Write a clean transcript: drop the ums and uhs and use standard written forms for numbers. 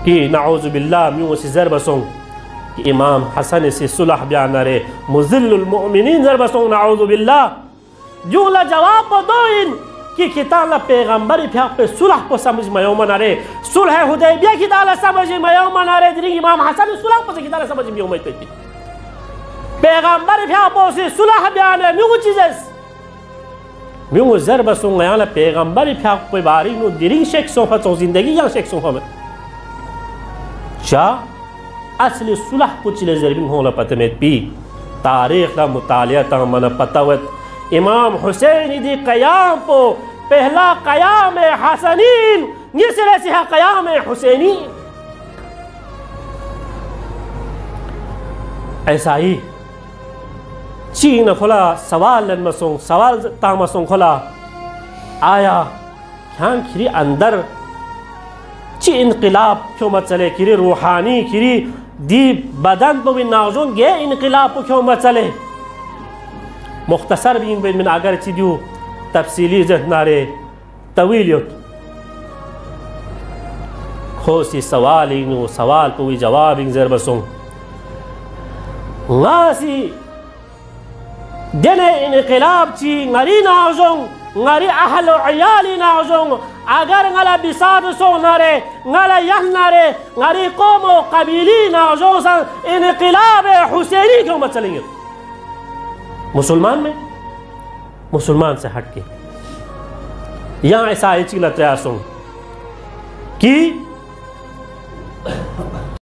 कि नाऊज़ु बिल्लाह म्यूँ से ज़र बसों कि इमाम हसन से सुलह बयान रे मुज़िल्लुल मुमिनीन ज़र बसों नाऊज़ु बिल्लाह जो ला जवाब दो इन कि किताला पैगंबर फ्या पे सुलह को समझ में मना रे सुलह हुदैबिया की दाला समझ में मना रे दिरी इमाम हसन सुलह को की दाला समझ में उम्मीद करती पैगंबर फ्या पो से सुलह बयान है म्यूँ चीज़ें म्यूँ ज़र बसों याला पैगंबर फ्या पे बारी नो दिरी शेख सोफा तो जिंदगी या शेख सोफा में चा असली सुलह कुछ ले ज़रबिन होला पते में पी तारीख़ का मुतालिया ता मन पतावत इमाम हुसैन दी क़याम को पहला क़याम हसनीन निसरे से क़याम हुसैनी ऐसा ही चीन खुला सवाल मसों सवाल तामसों खुला आया ख्यान खिरी अंदर ची इनकलाब क्यों मत चले खिरी रूहानी खिरी दी बदन तो भी नाजुन गे इनकलाब क्यों मत चले मुख्तसर भी में अगर चीजू तफसीली जनारे तवीलियत खोसी सवाल इन सवाल को भी जवाब इन जर बसों गासी देने इनकलाब ची ngari नाजुन ngari ahlu ayali नाजुन अगर ngala बिसाद सो नारे ngala यह नारे ngari कौमो कबीली नाजुन सा इनकलाब हुसैनी क्यों मत चलेंगे मुसलमान में मुसलमान से हट के यहाँ ऐसा चीज लग सुन कि